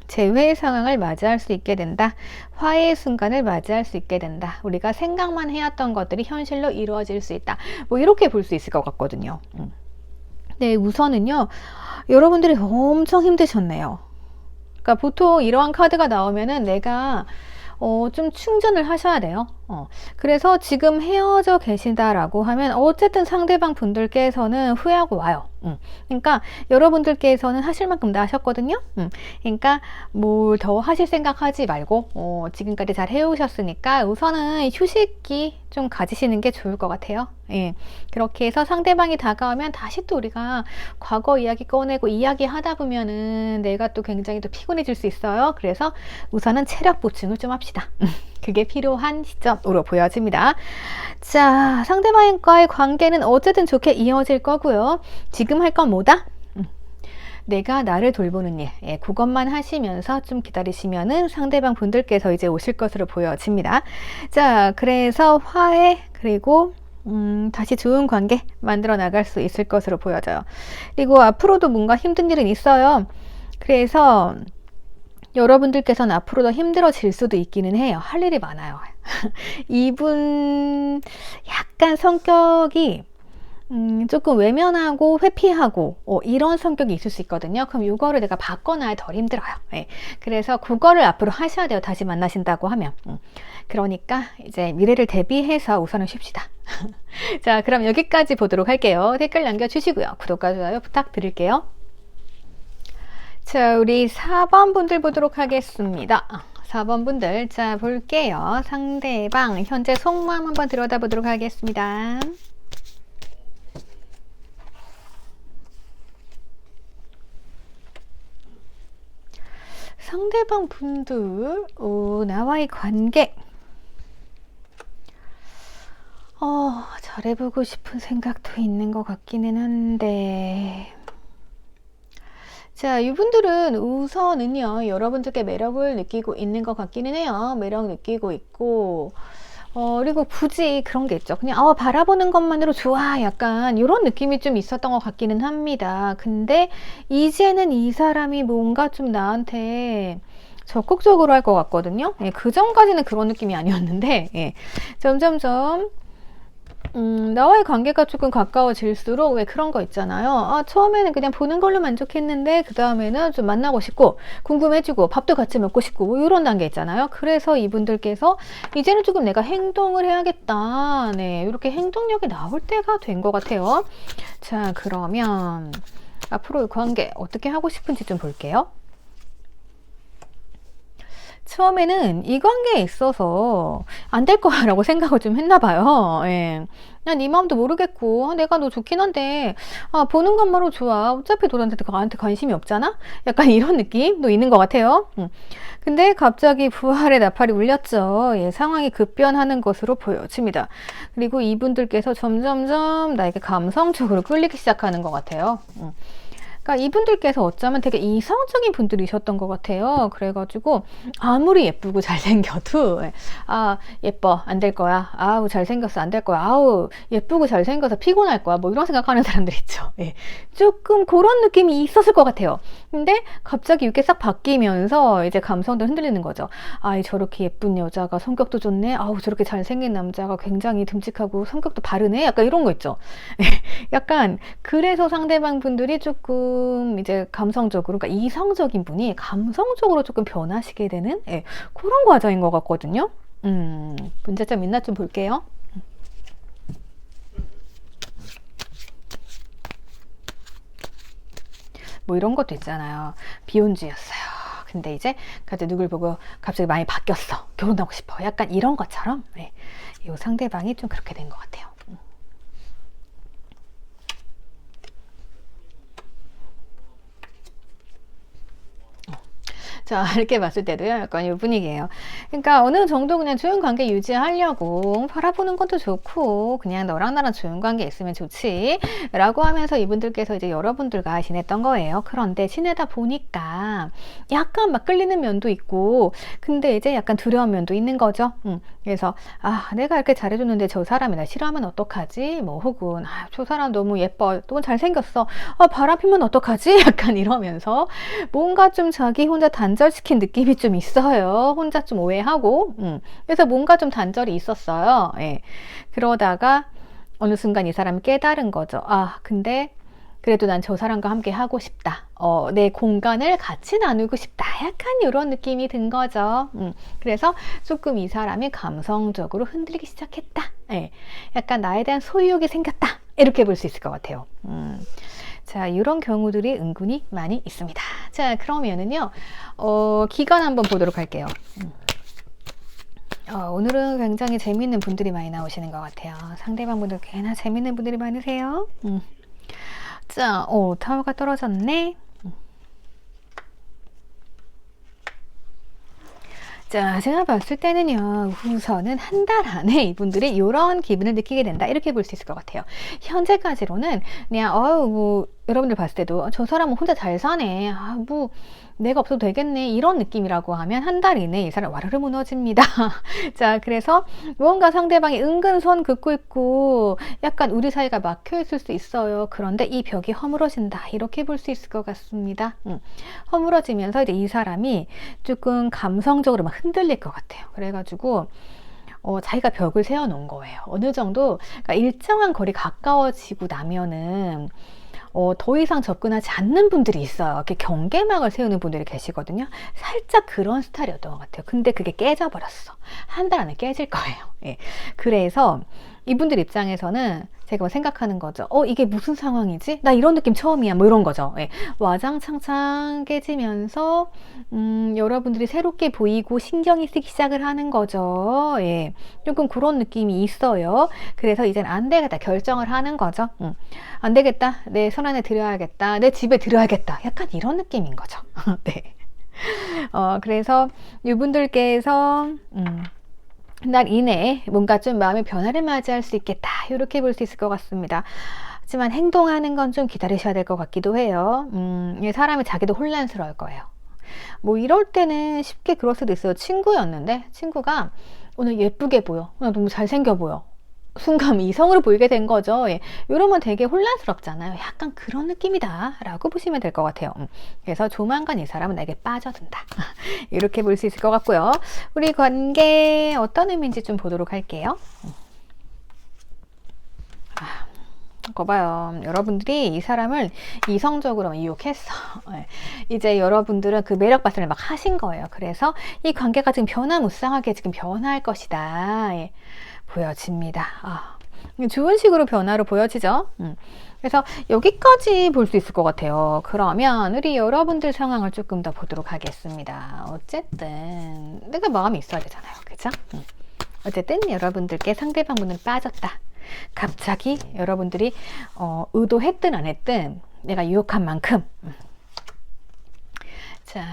A: 재회의 상황을 맞이할 수 있게 된다. 화해의 순간을 맞이할 수 있게 된다. 우리가 생각만 해왔던 것들이 현실로 이루어질 수 있다. 뭐 이렇게 볼 수 있을 것 같거든요. 네, 우선은요. 여러분들이 엄청 힘드셨네요. 그러니까 보통 이러한 카드가 나오면은 내가 좀 충전을 하셔야 돼요. 그래서 지금 헤어져 계신다라고 하면 어쨌든 상대방 분들께서는 후회하고 와요. 그러니까 여러분들께서는 하실 만큼 다 하셨거든요. 그러니까 뭘 더 하실 생각하지 말고 지금까지 잘 해오셨으니까 우선은 휴식기 좀 가지시는 게 좋을 것 같아요. 예, 그렇게 해서 상대방이 다가오면 다시 또 우리가 과거 이야기 꺼내고 이야기하다 보면은 내가 또 굉장히 또 피곤해질 수 있어요. 그래서 우선은 체력 보충을 좀 합시다. 그게 필요한 시점으로 보여집니다. 자, 상대방과의 관계는 어쨌든 좋게 이어질 거고요. 지금 할 건 뭐다? 내가 나를 돌보는 일, 예, 그것만 하시면서 좀 기다리시면은 상대방 분들께서 이제 오실 것으로 보여집니다. 자, 그래서 화해, 그리고 다시 좋은 관계 만들어 나갈 수 있을 것으로 보여져요. 그리고 앞으로도 뭔가 힘든 일은 있어요. 그래서 여러분들께서는 앞으로 더 힘들어질 수도 있기는 해요. 할 일이 많아요. 이분 약간 성격이 조금 외면하고 회피하고 이런 성격이 있을 수 있거든요. 그럼 이거를 내가 바꿔놔야 덜 힘들어요. 네. 그래서 그거를 앞으로 하셔야 돼요. 다시 만나신다고 하면. 그러니까 이제 미래를 대비해서 우선은 쉽시다. 자, 그럼 여기까지 보도록 할게요. 댓글 남겨주시고요. 구독과 좋아요 부탁드릴게요. 자, 우리 4번 분들 보도록 하겠습니다. 4번 분들, 자, 볼게요. 상대방 현재 속마음 한번 들여다보도록 하겠습니다. 상대방 분들, 나와의 관계. 잘해보고 싶은 생각도 있는 것 같기는 한데. 자, 이분들은 우선은요, 여러분들께 매력을 느끼고 있는 것 같기는 해요. 매력 느끼고 있고, 그리고 굳이 그런 게 있죠. 그냥, 바라보는 것만으로 좋아. 약간, 이런 느낌이 좀 있었던 것 같기는 합니다. 근데, 이제는 이 사람이 뭔가 좀 나한테 적극적으로 할 것 같거든요. 예, 그 전까지는 그런 느낌이 아니었는데, 예, 점점점, 나와의 관계가 조금 가까워질수록 왜 그런 거 있잖아요. 처음에는 그냥 보는 걸로 만족했는데 그 다음에는 좀 만나고 싶고 궁금해지고 밥도 같이 먹고 싶고 뭐 이런 단계 있잖아요. 그래서 이분들께서 이제는 조금 내가 행동을 해야겠다. 네, 이렇게 행동력이 나올 때가 된 것 같아요. 자, 그러면 앞으로의 관계 어떻게 하고 싶은지 좀 볼게요. 처음에는 이 관계에 있어서 안 될 거야 라고 생각을 좀 했나 봐요. 예. 난 네 마음도 모르겠고 내가 너 좋긴 한데 보는 것만으로 좋아. 어차피 너한테 관심이 없잖아? 약간 이런 느낌도 있는 것 같아요. 근데 갑자기 부활의 나팔이 울렸죠. 예, 상황이 급변하는 것으로 보여집니다. 그리고 이분들께서 점점점 나에게 감성적으로 끌리기 시작하는 것 같아요. 그러니까 이분들께서 어쩌면 되게 이성적인 분들이셨던 것 같아요. 그래가지고 아무리 예쁘고 잘생겨도 예뻐 안 될 거야. 아우 잘생겼어 안 될 거야. 아우 예쁘고 잘생겨서 피곤할 거야. 뭐 이런 생각하는 사람들 있죠. 예. 조금 그런 느낌이 있었을 것 같아요. 근데 갑자기 이렇게 싹 바뀌면서 이제 감성도 흔들리는 거죠. 저렇게 예쁜 여자가 성격도 좋네. 아우 저렇게 잘생긴 남자가 굉장히 듬직하고 성격도 바르네. 약간 이런 거 있죠. 약간 그래서 상대방 분들이 조금 이제 감성적으로, 그러니까 이성적인 분이 감성적으로 조금 변하시게 되는 그런 과정인 것 같거든요. 문제점 있나 좀 볼게요. 뭐 이런 것도 있잖아요. 비혼주였어요. 근데 이제 갑자기 누굴 보고 갑자기 많이 바뀌었어. 결혼하고 싶어. 약간 이런 것처럼 이 상대방이 좀 그렇게 된 것 같아요. 자, 이렇게 봤을 때도요, 약간 이 분위기예요. 그러니까 어느 정도 그냥 좋은 관계 유지하려고 바라보는 것도 좋고, 그냥 너랑 나랑 좋은 관계 있으면 좋지. 라고 하면서 이분들께서 이제 여러분들과 지냈던 거예요. 그런데 지내다 보니까 약간 막 끌리는 면도 있고, 근데 이제 약간 두려운 면도 있는 거죠. 그래서, 내가 이렇게 잘해줬는데 저 사람이 나 싫어하면 어떡하지? 뭐, 혹은, 저 사람 너무 예뻐. 너무 잘생겼어. 바람 피면 어떡하지? 약간 이러면서 뭔가 좀 자기 혼자 단절시킨 느낌이 좀 있어요. 혼자 좀 오해하고. 그래서 뭔가 좀 단절이 있었어요. 예. 그러다가 어느 순간 이 사람이 깨달은 거죠. 근데 그래도 난 저 사람과 함께 하고 싶다. 내 공간을 같이 나누고 싶다. 약간 이런 느낌이 든 거죠. 그래서 조금 이 사람이 감성적으로 흔들리기 시작했다. 예. 약간 나에 대한 소유욕이 생겼다. 이렇게 볼 수 있을 것 같아요. 자, 이런 경우들이 은근히 많이 있습니다. 자, 그러면은요, 기간 한번 보도록 할게요. 오늘은 굉장히 재밌는 분들이 많이 나오시는 것 같아요. 상대방 분들 꽤나 재밌는 분들이 많으세요. 자, 타워가 떨어졌네. 자, 제가 봤을 때는요, 우선은 한 달 안에 이분들이 이런 기분을 느끼게 된다. 이렇게 볼 수 있을 것 같아요. 현재까지로는 그냥, 여러분들 봤을 때도 저 사람은 혼자 잘 사네. 내가 없어도 되겠네. 이런 느낌이라고 하면 한 달 이내에 이 사람 와르르 무너집니다. 자, 그래서 뭔가 상대방이 은근 선 긋고 있고 약간 우리 사이가 막혀 있을 수 있어요. 그런데 이 벽이 허물어진다. 이렇게 볼 수 있을 것 같습니다. 허물어지면서 이제 이 사람이 조금 감성적으로 막 흔들릴 것 같아요. 그래가지고 자기가 벽을 세워놓은 거예요. 어느 정도 그러니까 일정한 거리 가까워지고 나면은 더 이상 접근하지 않는 분들이 있어요. 이렇게 경계막을 세우는 분들이 계시거든요. 살짝 그런 스타일이었던 것 같아요. 근데 그게 깨져버렸어. 한 달 안에 깨질 거예요. 예. 그래서 이분들 입장에서는 제가 뭐 생각하는 거죠. 이게 무슨 상황이지? 나 이런 느낌 처음이야. 뭐 이런 거죠. 예. 와장창창 깨지면서 여러분들이 새롭게 보이고 신경이 쓰기 시작을 하는 거죠. 예. 조금 그런 느낌이 있어요. 그래서 이젠 안 되겠다 결정을 하는 거죠. 안 되겠다. 내 손 안에 들여야겠다. 내 집에 들여야겠다. 약간 이런 느낌인 거죠. 네. 그래서 이분들께서 한 달 이내에 뭔가 좀 마음의 변화를 맞이할 수 있겠다. 이렇게 볼 수 있을 것 같습니다. 하지만 행동하는 건 좀 기다리셔야 될 것 같기도 해요. 사람이 자기도 혼란스러울 거예요. 뭐 이럴 때는 쉽게 그럴 수도 있어요. 친구였는데 친구가 오늘 예쁘게 보여. 오늘 너무 잘생겨 보여. 순간 이성으로 보이게 된 거죠. 예. 이러면 되게 혼란스럽잖아요. 약간 그런 느낌이다 라고 보시면 될 것 같아요. 그래서 조만간 이 사람은 나에게 빠져든다. 이렇게 볼 수 있을 것 같고요. 우리 관계 어떤 의미인지 좀 보도록 할게요. 봐요. 여러분들이 이 사람을 이성적으로 유혹했어. 이제 여러분들은 그 매력 발산을 막 하신 거예요. 그래서 이 관계가 지금 변화무쌍하게 지금 변화할 것이다. 보여집니다. 좋은 식으로 변화로 보여지죠. 그래서 여기까지 볼 수 있을 것 같아요. 그러면 우리 여러분들 상황을 조금 더 보도록 하겠습니다. 어쨌든 내가 마음이 있어야 되잖아요. 그죠? 어쨌든 여러분들께 상대방 분은 빠졌다. 갑자기 여러분들이 의도했든 안 했든 내가 유혹한 만큼 자,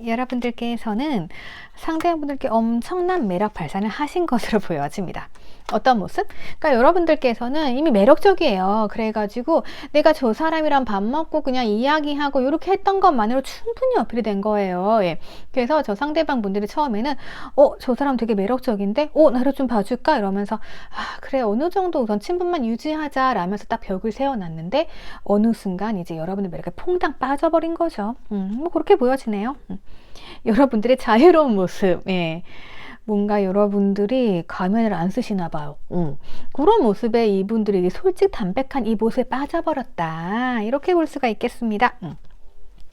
A: 여러분들께서는 상대분들께 엄청난 매력 발산을 하신 것으로 보여집니다. 어떤 모습? 그러니까 여러분들께서는 이미 매력적이에요. 그래가지고 내가 저 사람이랑 밥 먹고 그냥 이야기하고 이렇게 했던 것만으로 충분히 어필이 된 거예요. 예. 그래서 저 상대방 분들이 처음에는 저 사람 되게 매력적인데 나를 좀 봐줄까? 이러면서 그래 어느 정도 우선 친분만 유지하자 라면서 딱 벽을 세워놨는데 어느 순간 이제 여러분들 매력에 퐁당 빠져버린 거죠. 뭐 그렇게 보여지네요. 여러분들의 자유로운 모습, 예. 뭔가 여러분들이 가면을 안 쓰시나 봐요. 그런 모습에 이분들이 솔직 담백한 이 모습에 빠져버렸다. 이렇게 볼 수가 있겠습니다.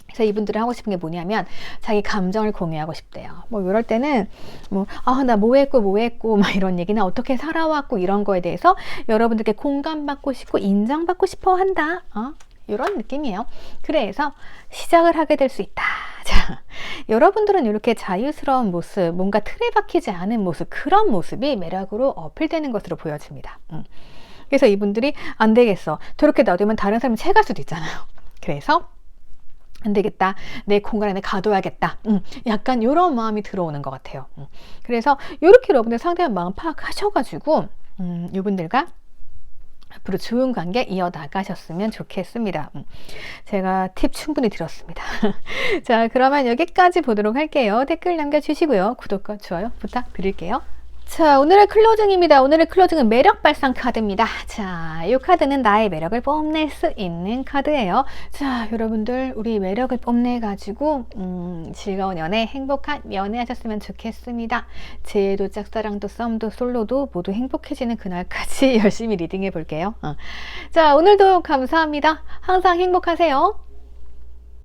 A: 그래서 이분들이 하고 싶은 게 뭐냐면 자기 감정을 공유하고 싶대요. 뭐 이럴 때는 나 뭐 했고 막 이런 얘기나 어떻게 살아왔고 이런 거에 대해서 여러분들께 공감받고 싶고 인정받고 싶어 한다. 이런 느낌이에요. 그래서 시작을 하게 될 수 있다. 자, 여러분들은 이렇게 자유스러운 모습, 뭔가 틀에 박히지 않은 모습, 그런 모습이 매력으로 어필되는 것으로 보여집니다. 그래서 이분들이 안 되겠어. 저렇게 놔두면 다른 사람이 채갈 수도 있잖아요. 그래서 안 되겠다. 내 공간 안에 가둬야겠다. 약간 이런 마음이 들어오는 것 같아요. 그래서 이렇게 여러분들 상대방 마음 파악하셔가지고 이분들과 앞으로 좋은 관계 이어나가셨으면 좋겠습니다. 제가 팁 충분히 드렸습니다. 자, 그러면 여기까지 보도록 할게요. 댓글 남겨주시고요. 구독과 좋아요 부탁드릴게요. 자, 오늘의 클로징입니다. 오늘의 클로징은 매력 발산 카드입니다. 자, 이 카드는 나의 매력을 뽐낼 수 있는 카드예요. 자, 여러분들 우리 매력을 뽐내가지고 즐거운 연애, 행복한 연애 하셨으면 좋겠습니다. 재회도 짝사랑도 썸도 솔로도 모두 행복해지는 그날까지 열심히 리딩해 볼게요. 자, 오늘도 감사합니다. 항상 행복하세요.